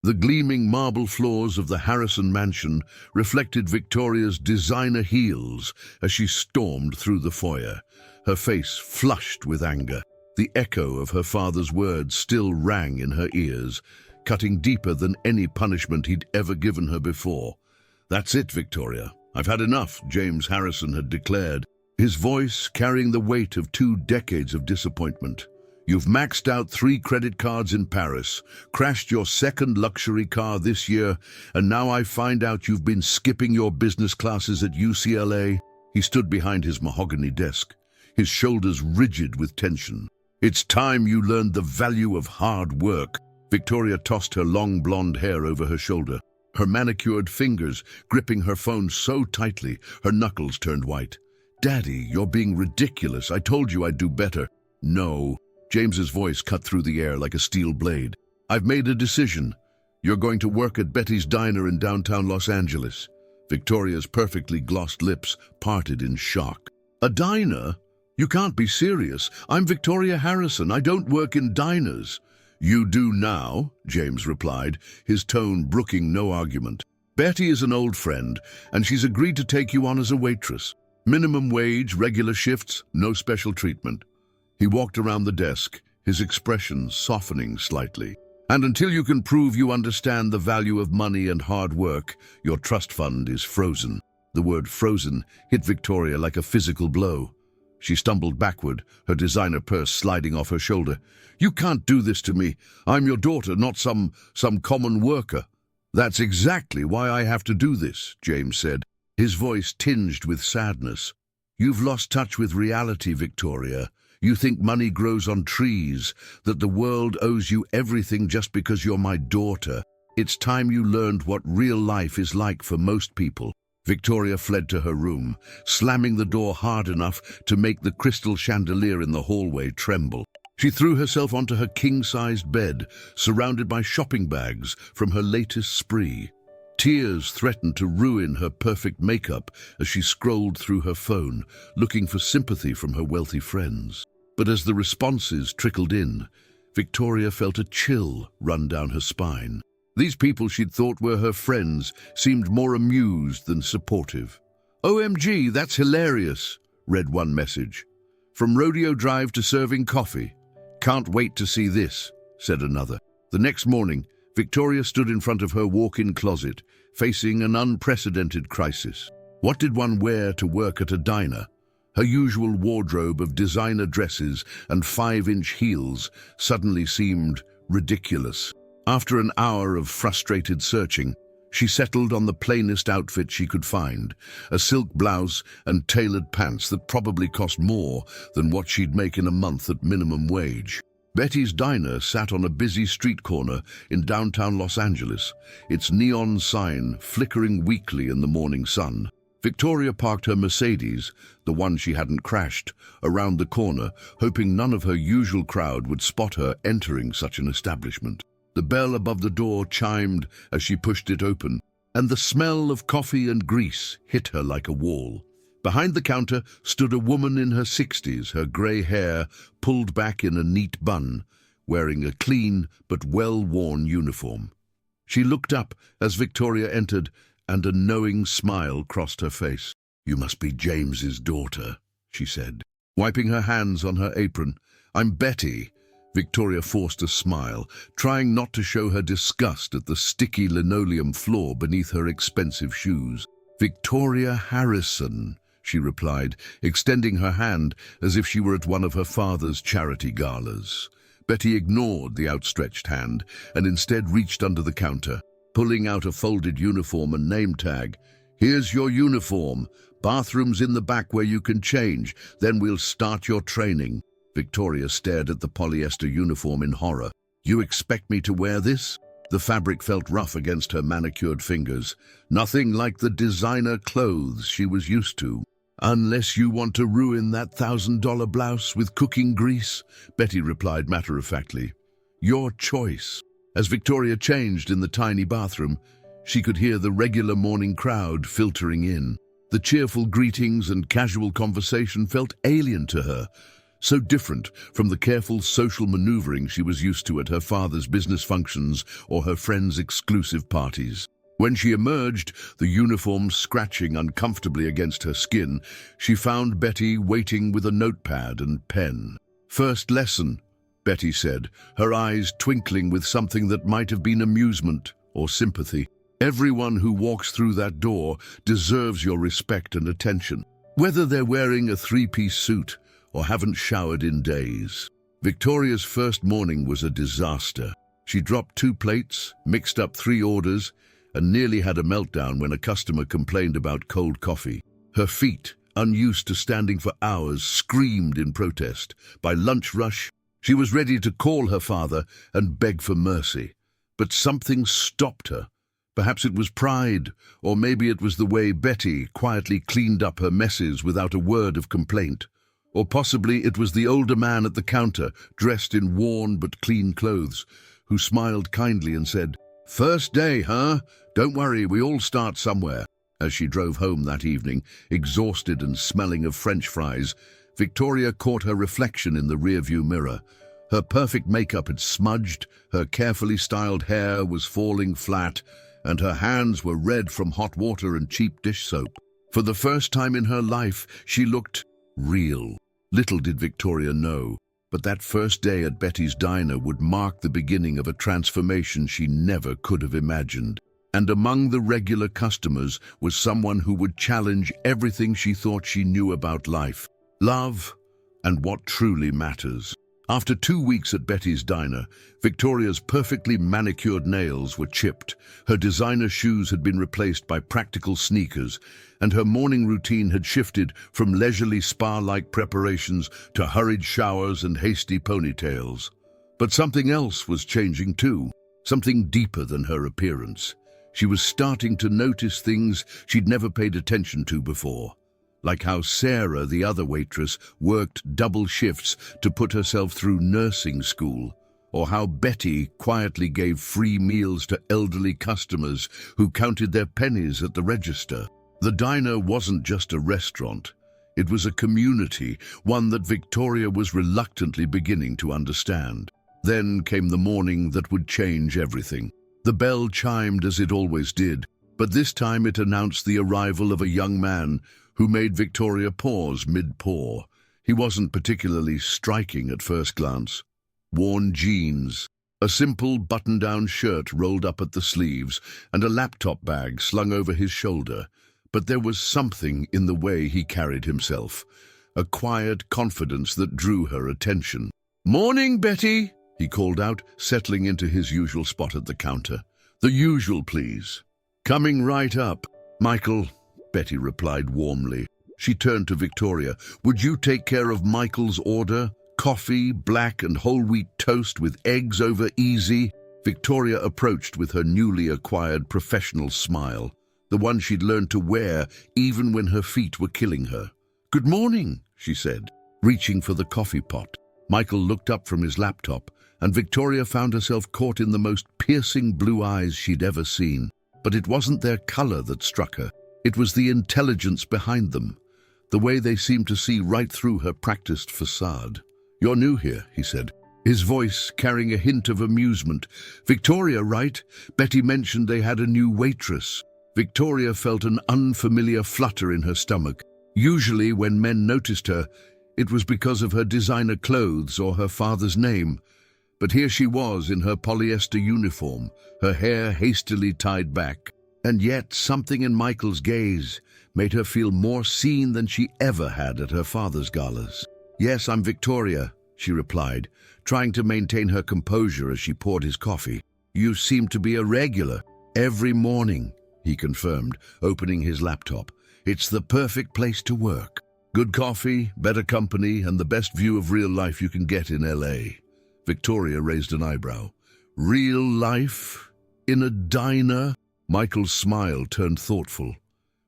The gleaming marble floors of the Harrison mansion reflected Victoria's designer heels as she stormed through the foyer, her face flushed with anger. The echo of her father's words still rang in her ears, cutting deeper than any punishment he'd ever given her before. "That's it, Victoria. I've had enough," James Harrison had declared, his voice carrying the weight of 2 decades of disappointment. "You've maxed out 3 credit cards in Paris, crashed your 2nd luxury car this year, and now I find out you've been skipping your business classes at UCLA." He stood behind his mahogany desk, his shoulders rigid with tension. "It's time you learned the value of hard work." Victoria tossed her long blonde hair over her shoulder, her manicured fingers gripping her phone so tightly her knuckles turned white. "Daddy, you're being ridiculous. I told you I'd do better." "No." James's voice cut through the air like a steel blade. "I've made a decision. You're going to work at Betty's Diner in downtown Los Angeles." Victoria's perfectly glossed lips parted in shock. "A diner? You can't be serious. I'm Victoria Harrison. I don't work in diners." "You do now," James replied, his tone brooking no argument. "Betty is an old friend, and she's agreed to take you on as a waitress. Minimum wage, regular shifts, no special treatment." He walked around the desk, his expression softening slightly. "And until you can prove you understand the value of money and hard work, your trust fund is frozen." The word frozen hit Victoria like a physical blow. She stumbled backward, her designer purse sliding off her shoulder. "You can't do this to me. I'm your daughter, not some common worker." "That's exactly why I have to do this," James said, his voice tinged with sadness. "You've lost touch with reality, Victoria. You think money grows on trees, that the world owes you everything just because you're my daughter. It's time you learned what real life is like for most people." Victoria fled to her room, slamming the door hard enough to make the crystal chandelier in the hallway tremble. She threw herself onto her king-sized bed, surrounded by shopping bags from her latest spree. Tears threatened to ruin her perfect makeup as she scrolled through her phone, looking for sympathy from her wealthy friends. But as the responses trickled in, Victoria felt a chill run down her spine. These people she'd thought were her friends seemed more amused than supportive. "OMG, that's hilarious," read one message. "From rodeo drive to serving coffee. Can't wait to see this," said another. The next morning, Victoria stood in front of her walk-in closet, facing an unprecedented crisis. What did one wear to work at a diner? Her usual wardrobe of designer dresses and 5-inch heels suddenly seemed ridiculous. After an hour of frustrated searching, she settled on the plainest outfit she could find, a silk blouse and tailored pants that probably cost more than what she'd make in a month at minimum wage. Betty's Diner sat on a busy street corner in downtown Los Angeles, its neon sign flickering weakly in the morning sun. Victoria parked her Mercedes, the one she hadn't crashed, around the corner, hoping none of her usual crowd would spot her entering such an establishment. The bell above the door chimed as she pushed it open, and the smell of coffee and grease hit her like a wall. Behind the counter stood a woman in her 60s, her grey hair pulled back in a neat bun, wearing a clean but well-worn uniform. She looked up as Victoria entered, and a knowing smile crossed her face. "You must be James's daughter," she said, wiping her hands on her apron. "I'm Betty." Victoria forced a smile, trying not to show her disgust at the sticky linoleum floor beneath her expensive shoes. "Victoria Harrison," she replied, extending her hand as if she were at one of her father's charity galas. Betty ignored the outstretched hand and instead reached under the counter, pulling out a folded uniform and name tag. "Here's your uniform. Bathroom's in the back where you can change. Then we'll start your training." Victoria stared at the polyester uniform in horror. "You expect me to wear this?" The fabric felt rough against her manicured fingers, nothing like the designer clothes she was used to. "Unless you want to ruin that $1,000 blouse with cooking grease," Betty replied matter-of-factly. "Your choice." As Victoria changed in the tiny bathroom, she could hear the regular morning crowd filtering in. The cheerful greetings and casual conversation felt alien to her, so different from the careful social maneuvering she was used to at her father's business functions or her friends' exclusive parties. When she emerged, the uniform scratching uncomfortably against her skin, she found Betty waiting with a notepad and pen. "First lesson," Betty said, her eyes twinkling with something that might have been amusement or sympathy. "Everyone who walks through that door deserves your respect and attention, whether they're wearing a three-piece suit or haven't showered in days." Victoria's first morning was a disaster. She dropped 2 plates, mixed up 3 orders, and nearly had a meltdown when a customer complained about cold coffee. Her feet, unused to standing for hours, screamed in protest. By lunch rush, she was ready to call her father and beg for mercy. But something stopped her. Perhaps it was pride, or maybe it was the way Betty quietly cleaned up her messes without a word of complaint. Or possibly it was the older man at the counter, dressed in worn but clean clothes, who smiled kindly and said, "First day, huh? Don't worry, we all start somewhere." As she drove home that evening, exhausted and smelling of French fries, Victoria caught her reflection in the rearview mirror. Her perfect makeup had smudged, her carefully styled hair was falling flat, and her hands were red from hot water and cheap dish soap. For the first time in her life, she looked real. Little did Victoria know, but that first day at Betty's diner would mark the beginning of a transformation she never could have imagined. And among the regular customers was someone who would challenge everything she thought she knew about life, love, and what truly matters. After 2 weeks at Betty's diner, Victoria's perfectly manicured nails were chipped, her designer shoes had been replaced by practical sneakers, and her morning routine had shifted from leisurely spa-like preparations to hurried showers and hasty ponytails. But something else was changing too, something deeper than her appearance. She was starting to notice things she'd never paid attention to before. Like how Sarah, the other waitress, worked double shifts to put herself through nursing school, or how Betty quietly gave free meals to elderly customers who counted their pennies at the register. The diner wasn't just a restaurant. It was a community, one that Victoria was reluctantly beginning to understand. Then came the morning that would change everything. The bell chimed as it always did, but this time it announced the arrival of a young man who made Victoria pause mid-pour. He wasn't particularly striking at first glance. Worn jeans, a simple button-down shirt rolled up at the sleeves, and a laptop bag slung over his shoulder. But there was something in the way he carried himself, a quiet confidence that drew her attention. "Morning, Betty," he called out, settling into his usual spot at the counter. "The usual, please." "Coming right up, Michael," Betty replied warmly. She turned to Victoria. "Would you take care of Michael's order? Coffee, black and whole wheat toast with eggs over easy?" Victoria approached with her newly acquired professional smile, the one she'd learned to wear even when her feet were killing her. "Good morning," she said, reaching for the coffee pot. Michael looked up from his laptop, and Victoria found herself caught in the most piercing blue eyes she'd ever seen. But it wasn't their color that struck her. It was the intelligence behind them, the way they seemed to see right through her practiced facade. "You're new here," he said, his voice carrying a hint of amusement. "Victoria, right? Betty mentioned they had a new waitress." Victoria felt an unfamiliar flutter in her stomach. Usually when men noticed her, it was because of her designer clothes or her father's name. But here she was in her polyester uniform, her hair hastily tied back. And yet something in Michael's gaze made her feel more seen than she ever had at her father's galas. "Yes, I'm Victoria," she replied, trying to maintain her composure as she poured his coffee. "You seem to be a regular." "Every morning," he confirmed, opening his laptop. "It's the perfect place to work. Good coffee, better company, and the best view of real life you can get in LA." Victoria raised an eyebrow. "Real life? In a diner?" Michael's smile turned thoughtful.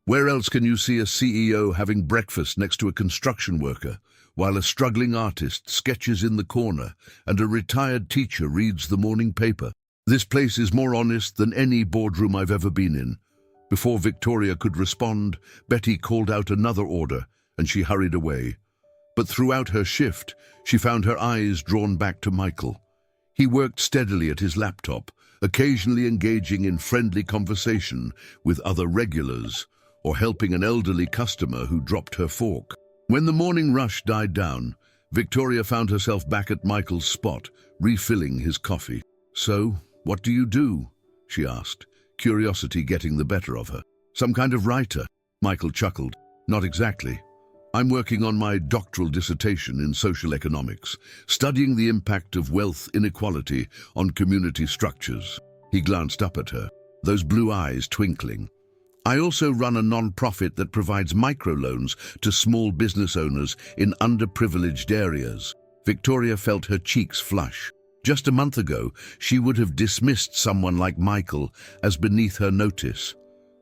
"Where else can you see a CEO having breakfast next to a construction worker, while a struggling artist sketches in the corner and a retired teacher reads the morning paper? This place is more honest than any boardroom I've ever been in." Before Victoria could respond, Betty called out another order, and she hurried away. But throughout her shift, she found her eyes drawn back to Michael. He worked steadily at his laptop, occasionally engaging in friendly conversation with other regulars or helping an elderly customer who dropped her fork. When the morning rush died down, Victoria found herself back at Michael's spot, refilling his coffee. "So, what do you do?" she asked, curiosity getting the better of her. "Some kind of writer?" Michael chuckled. "Not exactly. I'm working on my doctoral dissertation in social economics, studying the impact of wealth inequality on community structures." He glanced up at her, those blue eyes twinkling. "I also run a non-profit that provides microloans to small business owners in underprivileged areas." Victoria felt her cheeks flush. Just a month ago, she would have dismissed someone like Michael as beneath her notice.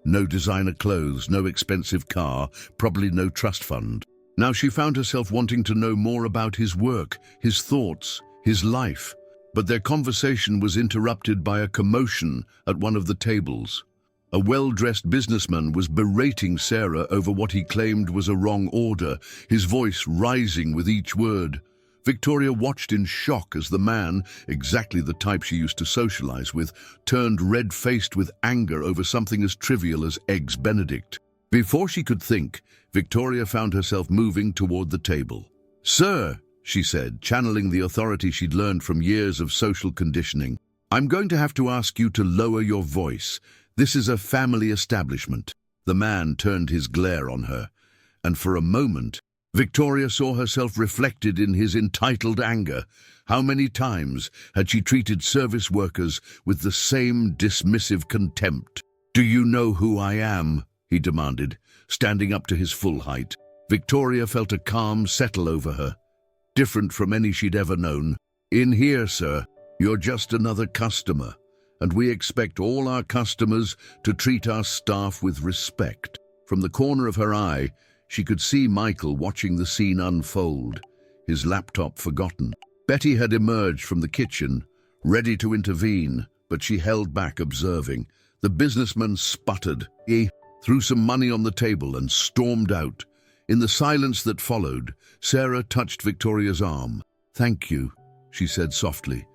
No designer clothes, no expensive car, probably no trust fund. Now she found herself wanting to know more about his work, his thoughts, his life. But their conversation was interrupted by a commotion at one of the tables. A well-dressed businessman was berating Sarah over what he claimed was a wrong order, his voice rising with each word. Victoria watched in shock as the man, exactly the type she used to socialize with, turned red-faced with anger over something as trivial as Eggs Benedict. Before she could think, Victoria found herself moving toward the table. "Sir," she said, channeling the authority she'd learned from years of social conditioning, "I'm going to have to ask you to lower your voice. This is a family establishment." The man turned his glare on her, and for a moment, Victoria saw herself reflected in his entitled anger. How many times had she treated service workers with the same dismissive contempt? "Do you know who I am?" he demanded, standing up to his full height. Victoria felt a calm settle over her, different from any she'd ever known. "In here, sir. You're just another customer, and we expect all our customers to treat our staff with respect." From the corner of her eye, she could see Michael watching the scene unfold, his laptop forgotten. Betty had emerged from the kitchen, ready to intervene, but she held back, observing. The businessman sputtered. He threw some money on the table and stormed out. In the silence that followed, Sarah touched Victoria's arm. "Thank you," she said softly.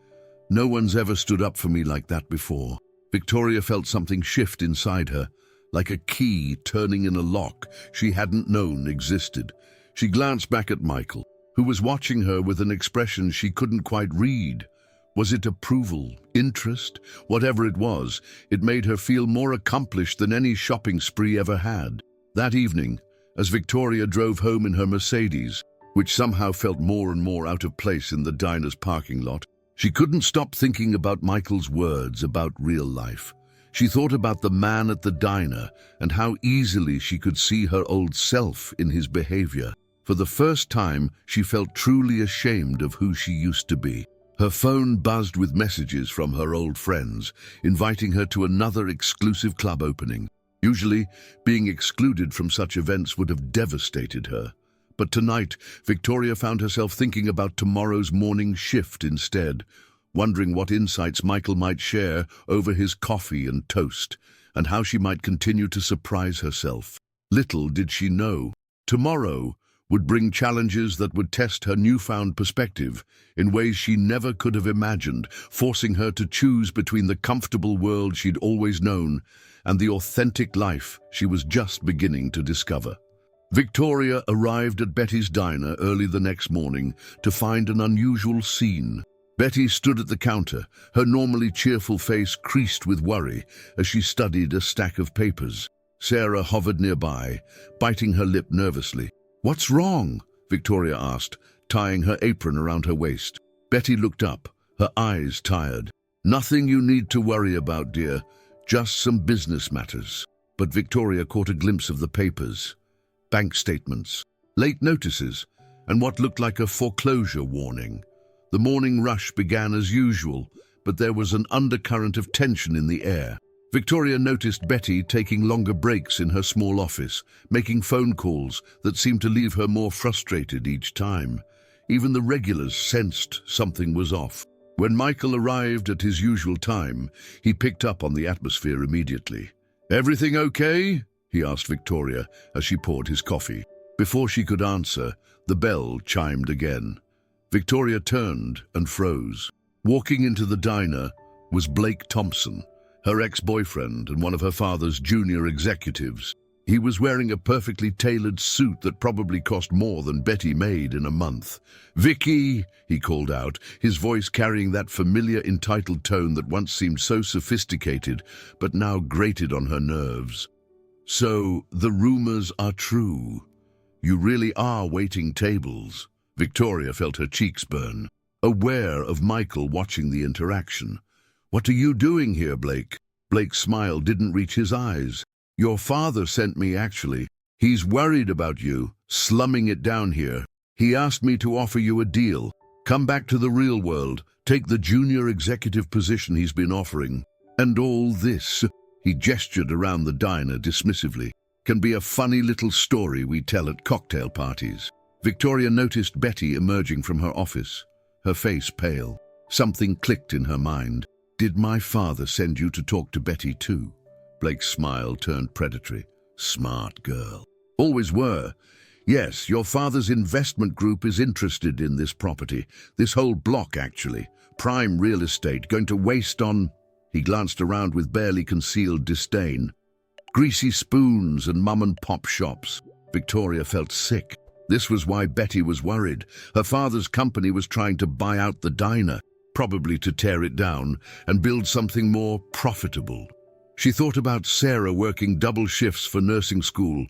"No one's ever stood up for me like that before." Victoria felt something shift inside her, like a key turning in a lock she hadn't known existed. She glanced back at Michael, who was watching her with an expression she couldn't quite read. Was it approval, interest? Whatever it was, it made her feel more accomplished than any shopping spree ever had. That evening, as Victoria drove home in her Mercedes, which somehow felt more and more out of place in the diner's parking lot, she couldn't stop thinking about Michael's words about real life. She thought about the man at the diner and how easily she could see her old self in his behavior. For the first time, she felt truly ashamed of who she used to be. Her phone buzzed with messages from her old friends, inviting her to another exclusive club opening. Usually, being excluded from such events would have devastated her. But tonight, Victoria found herself thinking about tomorrow's morning shift instead, wondering what insights Michael might share over his coffee and toast, and how she might continue to surprise herself. Little did she know, tomorrow would bring challenges that would test her newfound perspective in ways she never could have imagined, forcing her to choose between the comfortable world she'd always known and the authentic life she was just beginning to discover. Victoria arrived at Betty's diner early the next morning to find an unusual scene. Betty stood at the counter, her normally cheerful face creased with worry as she studied a stack of papers. Sarah hovered nearby, biting her lip nervously. "What's wrong?" Victoria asked, tying her apron around her waist. Betty looked up, her eyes tired. "Nothing you need to worry about, dear. Just some business matters." But Victoria caught a glimpse of the papers. Bank statements, late notices, and what looked like a foreclosure warning. The morning rush began as usual, but there was an undercurrent of tension in the air. Victoria noticed Betty taking longer breaks in her small office, making phone calls that seemed to leave her more frustrated each time. Even the regulars sensed something was off. When Michael arrived at his usual time, he picked up on the atmosphere immediately. "Everything okay?" he asked Victoria as she poured his coffee. Before she could answer, the bell chimed again. Victoria turned and froze. Walking into the diner was Blake Thompson, her ex-boyfriend and one of her father's junior executives. He was wearing a perfectly tailored suit that probably cost more than Betty made in a month. "Vicky," he called out, his voice carrying that familiar entitled tone that once seemed so sophisticated, but now grated on her nerves. "So, the rumors are true. You really are waiting tables." Victoria felt her cheeks burn, aware of Michael watching the interaction. "What are you doing here, Blake?" Blake's smile didn't reach his eyes. "Your father sent me, actually. He's worried about you, slumming it down here. He asked me to offer you a deal. Come back to the real world, take the junior executive position he's been offering. And all this," he gestured around the diner dismissively, "can be a funny little story we tell at cocktail parties." Victoria noticed Betty emerging from her office, her face pale. Something clicked in her mind. "Did my father send you to talk to Betty too?" Blake's smile turned predatory. "Smart girl." "Always were. Yes, your father's investment group is interested in this property. This whole block, actually. Prime real estate, going to waste on..." He glanced around with barely concealed disdain. "Greasy spoons and mum-and-pop shops." Victoria felt sick. This was why Betty was worried. Her father's company was trying to buy out the diner, probably to tear it down and build something more profitable. She thought about Sarah working double shifts for nursing school,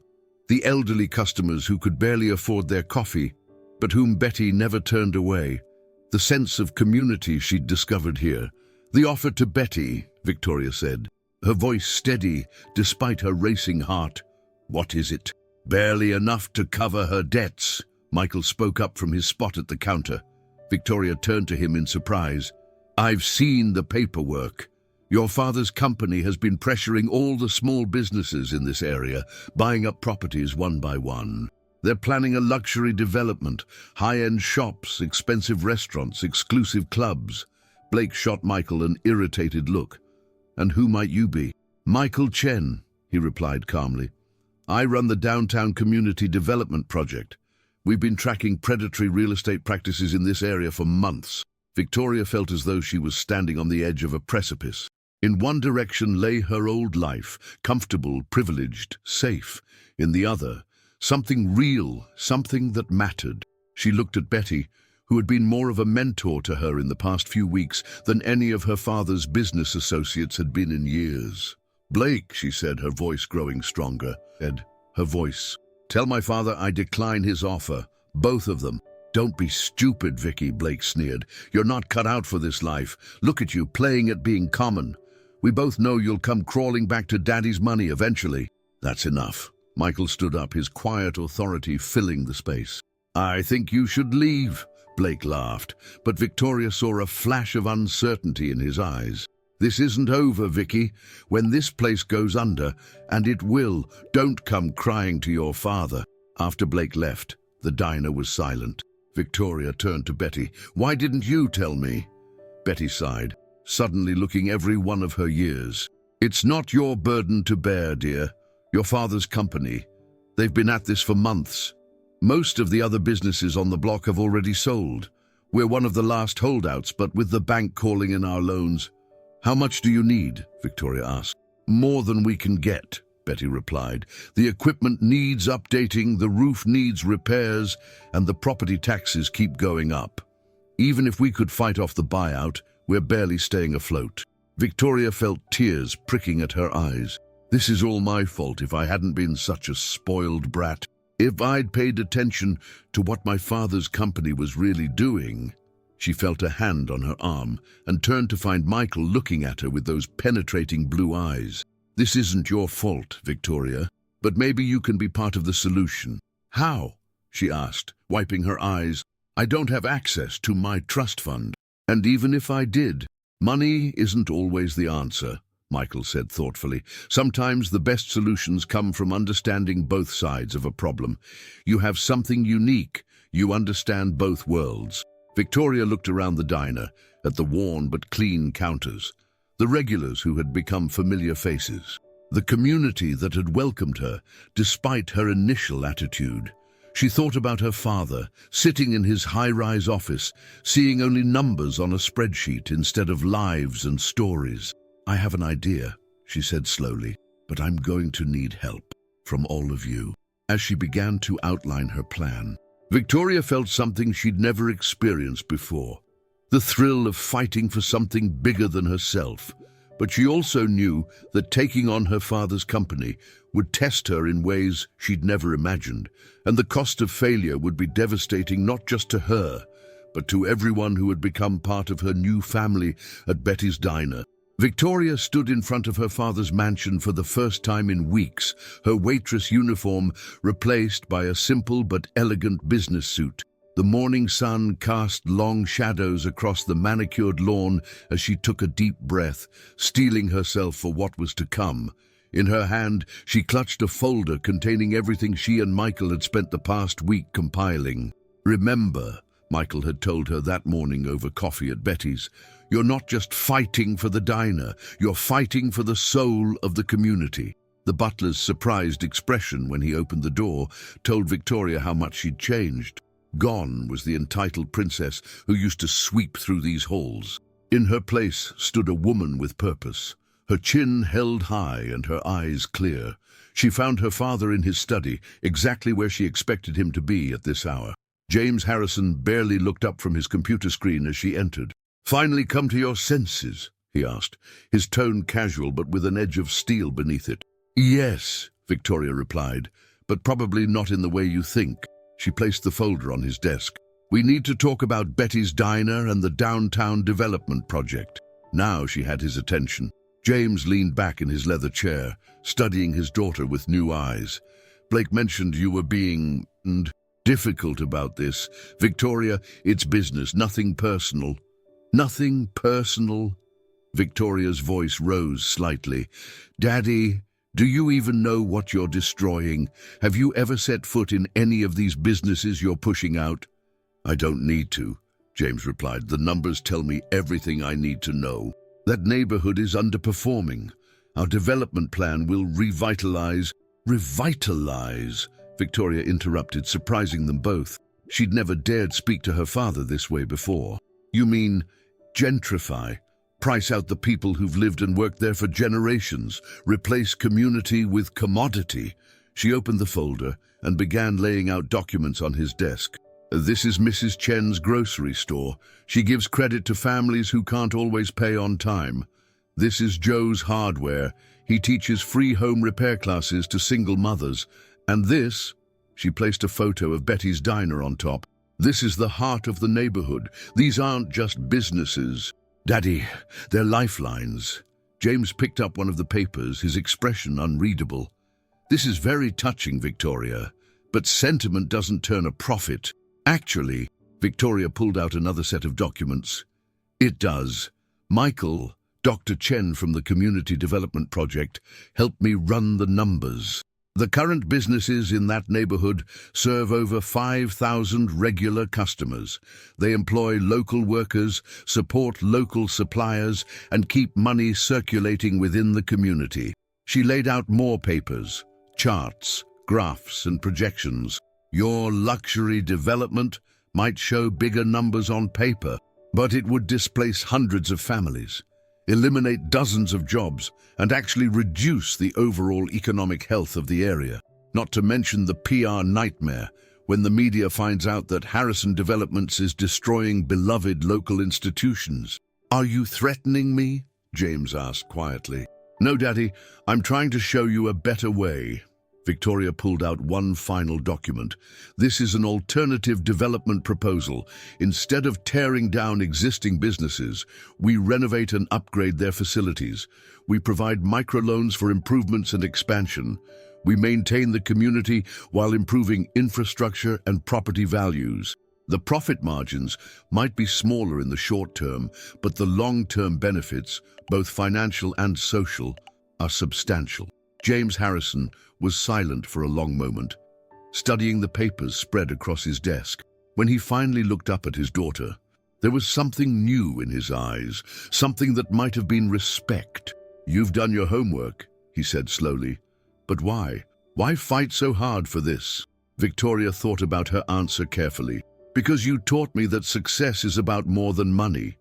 the elderly customers who could barely afford their coffee, but whom Betty never turned away, the sense of community she'd discovered here. "The offer to Betty," Victoria said, her voice steady despite her racing heart. "What is it?" "Barely enough to cover her debts." Michael spoke up from his spot at the counter. Victoria turned to him in surprise. "I've seen the paperwork. Your father's company has been pressuring all the small businesses in this area, buying up properties one by one. They're planning a luxury development, high-end shops, expensive restaurants, exclusive clubs." Blake shot Michael an irritated look. "And who might you be?" "Michael Chen," he replied calmly. "I run the Downtown Community Development Project. We've been tracking predatory real estate practices in this area for months." Victoria felt as though she was standing on the edge of a precipice. In one direction lay her old life, comfortable, privileged, safe. In the other, something real, something that mattered. She looked at Betty, who had been more of a mentor to her in the past few weeks than any of her father's business associates had been in years. "Blake," she said, her voice growing stronger. Her voice. "Tell my father I decline his offer. Both of them." "Don't be stupid, Vicky," Blake sneered. "You're not cut out for this life. Look at you, playing at being common. We both know you'll come crawling back to Daddy's money eventually." "That's enough." Michael stood up, his quiet authority filling the space. "I think you should leave," Blake laughed, but Victoria saw a flash of uncertainty in his eyes. "This isn't over, Vicky. When this place goes under, and it will, don't come crying to your father." After Blake left, the diner was silent. Victoria turned to Betty. "Why didn't you tell me?" Betty sighed, suddenly looking every one of her years. "It's not your burden to bear, dear. Your father's company. They've been at this for months. Most of the other businesses on the block have already sold. We're one of the last holdouts, but with the bank calling in our loans..." "How much do you need?" Victoria asked. "More than we can get," Betty replied. "The equipment needs updating, the roof needs repairs, and the property taxes keep going up. Even if we could fight off the buyout, we're barely staying afloat." Victoria felt tears pricking at her eyes. "This is all my fault if I hadn't been such a spoiled brat. If I'd paid attention to what my father's company was really doing." She felt a hand on her arm and turned to find Michael looking at her with those penetrating blue eyes. "This isn't your fault, Victoria, but maybe you can be part of the solution." "How?" she asked, wiping her eyes. "I don't have access to my trust fund. And even if I did, money isn't always the answer," Michael said thoughtfully. "Sometimes the best solutions come from understanding both sides of a problem. You have something unique. You understand both worlds." Victoria looked around the diner, at the worn but clean counters, the regulars who had become familiar faces, the community that had welcomed her despite her initial attitude. She thought about her father, sitting in his high-rise office, seeing only numbers on a spreadsheet instead of lives and stories. "I have an idea," she said slowly, "but I'm going to need help from all of you." As she began to outline her plan, Victoria felt something she'd never experienced before. The thrill of fighting for something bigger than herself. But she also knew that taking on her father's company would test her in ways she'd never imagined, and the cost of failure would be devastating not just to her, but to everyone who had become part of her new family at Betty's Diner. Victoria stood in front of her father's mansion for the first time in weeks, her waitress uniform replaced by a simple but elegant business suit. The morning sun cast long shadows across the manicured lawn as she took a deep breath, steeling herself for what was to come. In her hand, she clutched a folder containing everything she and Michael had spent the past week compiling. "Remember," Michael had told her that morning over coffee at Betty's, "you're not just fighting for the diner, you're fighting for the soul of the community." The butler's surprised expression when he opened the door told Victoria how much she'd changed. Gone was the entitled princess who used to sweep through these halls. In her place stood a woman with purpose, her chin held high and her eyes clear. She found her father in his study, exactly where she expected him to be at this hour. James Harrison barely looked up from his computer screen as she entered. "Finally come to your senses?" he asked, his tone casual but with an edge of steel beneath it. "Yes," Victoria replied, "but probably not in the way you think." She placed the folder on his desk. "We need to talk about Betty's Diner and the downtown development project." Now she had his attention. James leaned back in his leather chair, studying his daughter with new eyes. "Blake mentioned you were being difficult about this. Victoria, it's business, nothing personal." "Nothing personal?" Victoria's voice rose slightly. "Daddy, do you even know what you're destroying? Have you ever set foot in any of these businesses you're pushing out?" "I don't need to," James replied. "The numbers tell me everything I need to know. That neighborhood is underperforming. Our development plan will revitalize." "Revitalize?" Victoria interrupted, surprising them both. She'd never dared speak to her father this way before. "You mean gentrify? Price out the people who've lived and worked there for generations, replace community with commodity?" She opened the folder and began laying out documents on his desk. "This is Mrs. Chen's grocery store. She gives credit to families who can't always pay on time. This is Joe's hardware. He teaches free home repair classes to single mothers. And this," she placed a photo of Betty's Diner on top, "this is the heart of the neighborhood. These aren't just businesses. Daddy, they're lifelines." James picked up one of the papers, his expression unreadable. "This is very touching, Victoria, but sentiment doesn't turn a profit." "Actually," Victoria pulled out another set of documents. "It does. Michael, Dr. Chen from the Community Development Project, helped me run the numbers. The current businesses in that neighborhood serve over 5,000 regular customers. They employ local workers, support local suppliers, and keep money circulating within the community." She laid out more papers, charts, graphs, and projections. "Your luxury development might show bigger numbers on paper, but it would displace hundreds of families, eliminate dozens of jobs, and actually reduce the overall economic health of the area. Not to mention the PR nightmare when the media finds out that Harrison Developments is destroying beloved local institutions." "Are you threatening me?" James asked quietly. "No, Daddy, I'm trying to show you a better way." Victoria pulled out one final document. "This is an alternative development proposal. Instead of tearing down existing businesses, we renovate and upgrade their facilities. We provide microloans for improvements and expansion. We maintain the community while improving infrastructure and property values. The profit margins might be smaller in the short term, but the long-term benefits, both financial and social, are substantial." James Harrison was silent for a long moment, studying the papers spread across his desk. When he finally looked up at his daughter, there was something new in his eyes, something that might have been respect. "You've done your homework," he said slowly. "But why? Why fight so hard for this?" Victoria thought about her answer carefully. Because you taught me that success is about more than money.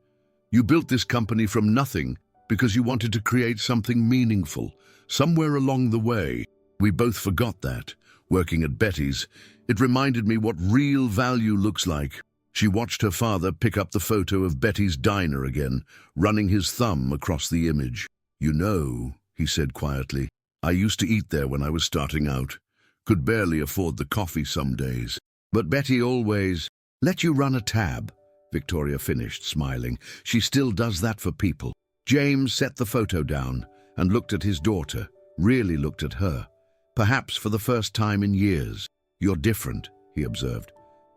You built this company from nothing because you wanted to create something meaningful. Somewhere along the way, we both forgot that. Working at Betty's, it reminded me what real value looks like. She watched her father pick up the photo of Betty's diner again, running his thumb across the image. "You know," he said quietly, "I used to eat there when I was starting out. Could barely afford the coffee some days. But Betty always let you run a tab." Victoria finished, smiling. "She still does that for people." James set the photo down and looked at his daughter, really looked at her. Perhaps for the first time in years. "You're different," he observed.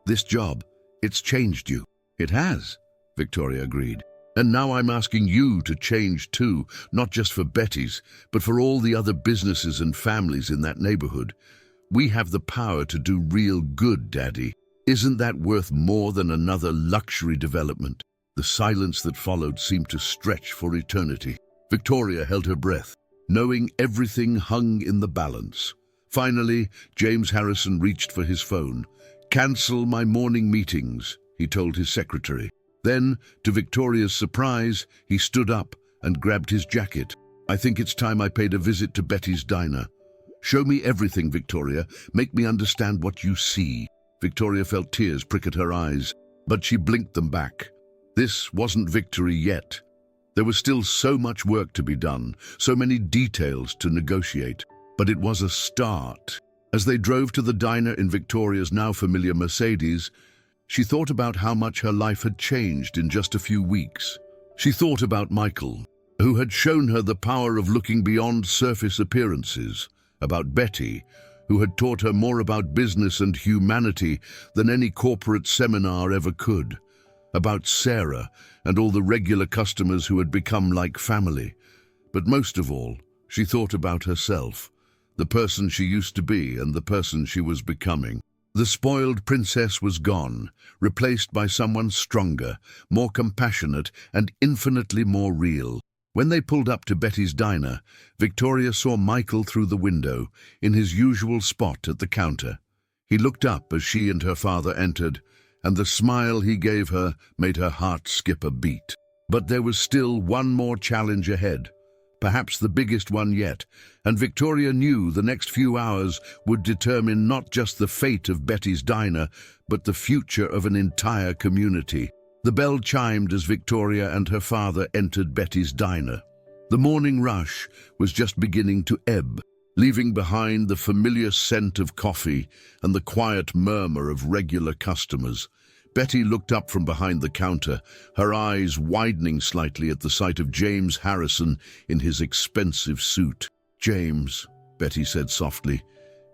"This job, it's changed you." "It has," Victoria agreed. "And now I'm asking you to change too, not just for Betty's, but for all the other businesses and families in that neighborhood. We have the power to do real good, Daddy. Isn't that worth more than another luxury development?" The silence that followed seemed to stretch for eternity. Victoria held her breath, knowing everything hung in the balance. Finally, James Harrison reached for his phone. "Cancel my morning meetings," he told his secretary. Then, to Victoria's surprise, he stood up and grabbed his jacket. "I think it's time I paid a visit to Betty's diner." "Show me everything, Victoria. Make me understand what you see." Victoria felt tears prick at her eyes, but she blinked them back. This wasn't victory yet. There was still so much work to be done, so many details to negotiate. But it was a start. As they drove to the diner in Victoria's now familiar Mercedes, she thought about how much her life had changed in just a few weeks. She thought about Michael, who had shown her the power of looking beyond surface appearances, about Betty, who had taught her more about business and humanity than any corporate seminar ever could, about Sarah and all the regular customers who had become like family. But most of all, she thought about herself, the person she used to be and the person she was becoming. The spoiled princess was gone, replaced by someone stronger, more compassionate, and infinitely more real. When they pulled up to Betty's diner, Victoria saw Michael through the window, in his usual spot at the counter. He looked up as she and her father entered, and the smile he gave her made her heart skip a beat. But there was still one more challenge ahead, perhaps the biggest one yet, and Victoria knew the next few hours would determine not just the fate of Betty's diner, but the future of an entire community. The bell chimed as Victoria and her father entered Betty's diner. The morning rush was just beginning to ebb, leaving behind the familiar scent of coffee and the quiet murmur of regular customers. Betty looked up from behind the counter, her eyes widening slightly at the sight of James Harrison in his expensive suit. "James," Betty said softly,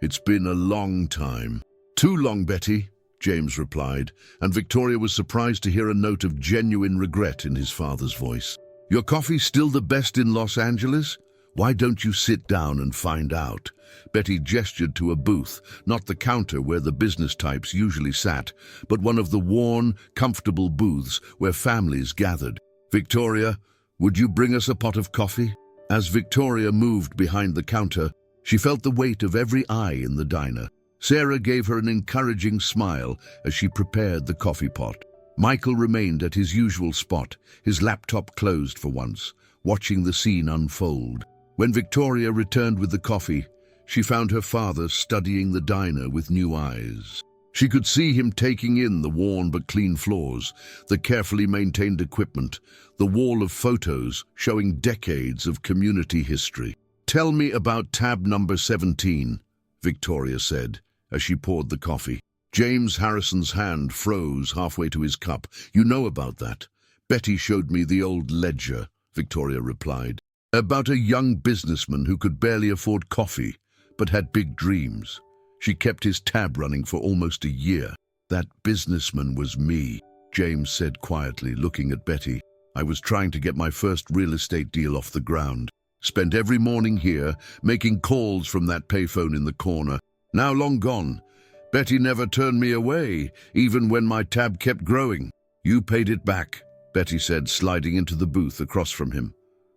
"it's been a long time." "Too long, Betty," James replied, and Victoria was surprised to hear a note of genuine regret in his father's voice. "Your coffee still the best in Los Angeles? Why don't you sit down and find out?" Betty gestured to a booth, not the counter where the business types usually sat, but one of the worn, comfortable booths where families gathered. "Victoria, would you bring us a pot of coffee?" As Victoria moved behind the counter, she felt the weight of every eye in the diner. Sarah gave her an encouraging smile as she prepared the coffee pot. Michael remained at his usual spot, his laptop closed for once, watching the scene unfold. When Victoria returned with the coffee, she found her father studying the diner with new eyes. She could see him taking in the worn but clean floors, the carefully maintained equipment, the wall of photos showing decades of community history. "Tell me about tab number 17, Victoria said, as she poured the coffee. James Harrison's hand froze halfway to his cup. "You know about that. Betty showed me the old ledger," Victoria replied. "About a young businessman who could barely afford coffee, but had big dreams. She kept his tab running for almost a year. That businessman was me," James said quietly, looking at Betty. "I was trying to get my first real estate deal off the ground. Spent every morning here, making calls from that payphone in the corner. Now long gone. Betty never turned me away, even when my tab kept growing." "You paid it back," Betty said, sliding into the booth across from him.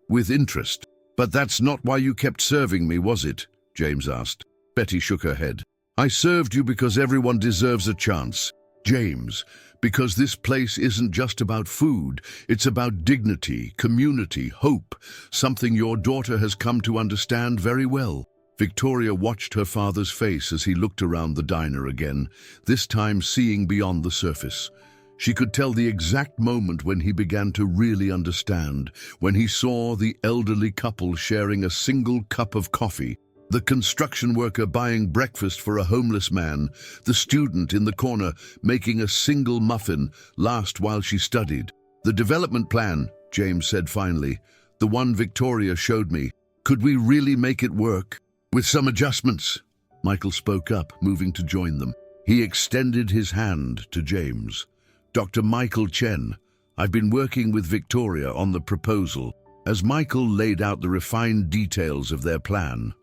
"With interest. But that's not why you kept serving me, was it?" James asked. Betty shook her head. I served you because everyone deserves a chance. James, because this place isn't just about food, it's about dignity, community, hope, something your daughter has come to understand very well. Victoria watched her father's face as he looked around the diner again, this time seeing beyond the surface. She could tell the exact moment when he began to really understand, when he saw the elderly couple sharing a single cup of coffee, the construction worker buying breakfast for a homeless man, the student in the corner making a single muffin last while she studied. The development plan, James said finally, the one Victoria showed me, could we really make it work? With some adjustments, Michael spoke up, moving to join them. He extended his hand to James. Dr. Michael Chen, I've been working with Victoria on the proposal. As Michael laid out the refined details of their plan,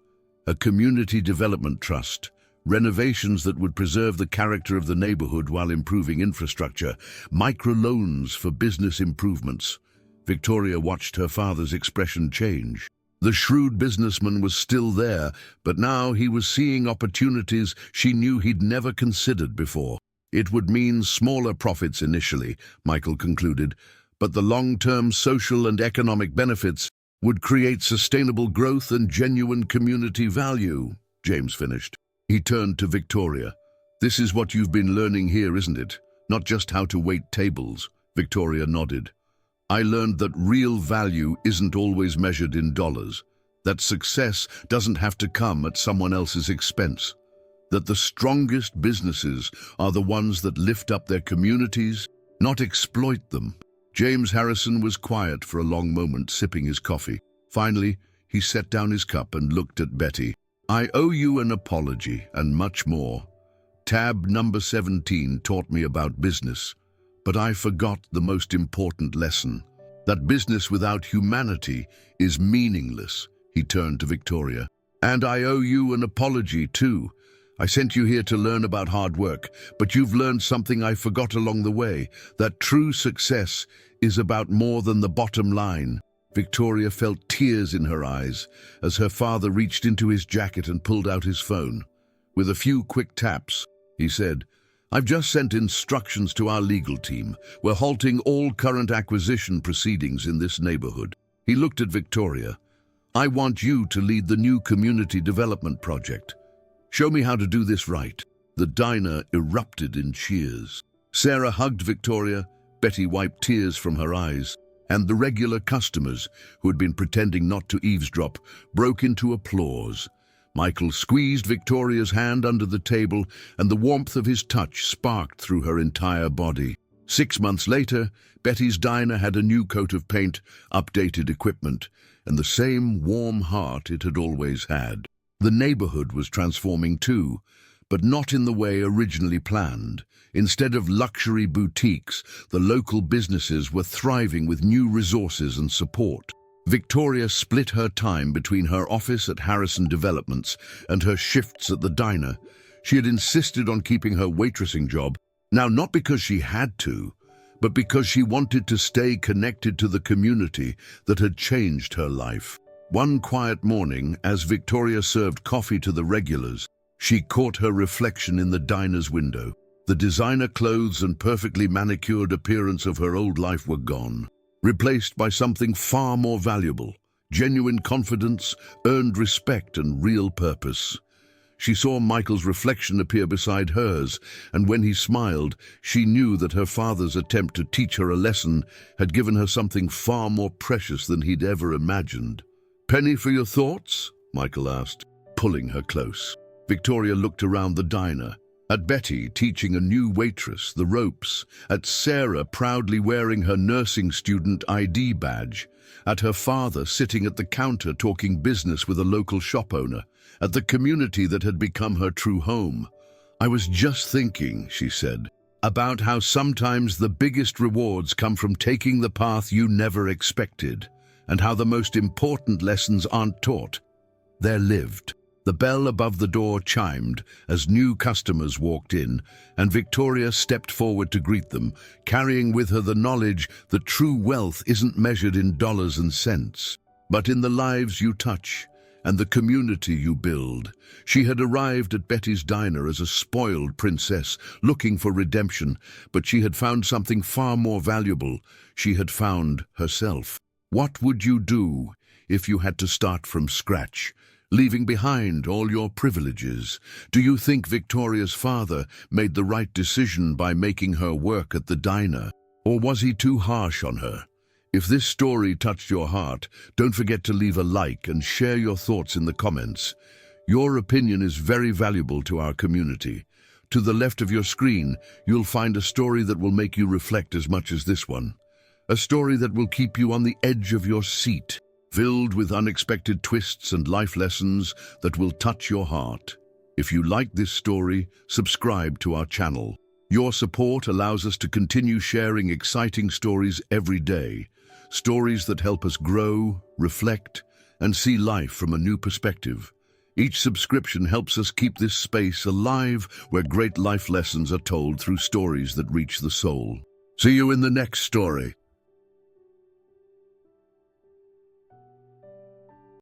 a community development trust, renovations that would preserve the character of the neighborhood while improving infrastructure, microloans for business improvements. Victoria watched her father's expression change. The shrewd businessman was still there, but now he was seeing opportunities she knew he'd never considered before. It would mean smaller profits initially, Michael concluded, but the long-term social and economic benefits would create sustainable growth and genuine community value, James finished. He turned to Victoria. This is what you've been learning here, isn't it? Not just how to wait tables. Victoria nodded. I learned that real value isn't always measured in dollars, that success doesn't have to come at someone else's expense, that the strongest businesses are the ones that lift up their communities, not exploit them. James Harrison was quiet for a long moment, sipping his coffee. Finally, he set down his cup and looked at Betty. I owe you an apology and much more. Tab number 17 taught me about business, but I forgot the most important lesson, that business without humanity is meaningless. He turned to Victoria. And I owe you an apology too. I sent you here to learn about hard work, but you've learned something I forgot along the way, that true success is about more than the bottom line. Victoria felt tears in her eyes as her father reached into his jacket and pulled out his phone. With a few quick taps, he said, I've just sent instructions to our legal team. We're halting all current acquisition proceedings in this neighborhood. He looked at Victoria. I want you to lead the new community development project. Show me how to do this right. The diner erupted in cheers. Sarah hugged Victoria, Betty wiped tears from her eyes, and the regular customers, who had been pretending not to eavesdrop, broke into applause. Michael squeezed Victoria's hand under the table, and the warmth of his touch sparked through her entire body. 6 months later, Betty's diner had a new coat of paint, updated equipment, and the same warm heart it had always had. The neighborhood was transforming too, but not in the way originally planned. Instead of luxury boutiques, the local businesses were thriving with new resources and support. Victoria split her time between her office at Harrison Developments and her shifts at the diner. She had insisted on keeping her waitressing job, now not because she had to, but because she wanted to stay connected to the community that had changed her life. One quiet morning, as Victoria served coffee to the regulars, she caught her reflection in the diner's window. The designer clothes and perfectly manicured appearance of her old life were gone, replaced by something far more valuable, genuine confidence, earned respect, and real purpose. She saw Michael's reflection appear beside hers, and when he smiled, she knew that her father's attempt to teach her a lesson had given her something far more precious than he'd ever imagined. Penny for your thoughts? Michael asked, pulling her close. Victoria looked around the diner, at Betty teaching a new waitress the ropes, at Sarah proudly wearing her nursing student ID badge, at her father sitting at the counter talking business with a local shop owner, at the community that had become her true home. I was just thinking, she said, about how sometimes the biggest rewards come from taking the path you never expected, and how the most important lessons aren't taught, they're lived. The bell above the door chimed as new customers walked in, and Victoria stepped forward to greet them, carrying with her the knowledge that true wealth isn't measured in dollars and cents, but in the lives you touch and the community you build. She had arrived at Betty's diner as a spoiled princess, looking for redemption, but she had found something far more valuable. She had found herself. What would you do if you had to start from scratch, leaving behind all your privileges? Do you think Victoria's father made the right decision by making her work at the diner? Or was he too harsh on her? If this story touched your heart, don't forget to leave a like and share your thoughts in the comments. Your opinion is very valuable to our community. To the left of your screen, you'll find a story that will make you reflect as much as this one. A story that will keep you on the edge of your seat, filled with unexpected twists and life lessons that will touch your heart. If you like this story, subscribe to our channel. Your support allows us to continue sharing exciting stories every day. Stories that help us grow, reflect, and see life from a new perspective. Each subscription helps us keep this space alive where great life lessons are told through stories that reach the soul. See you in the next story.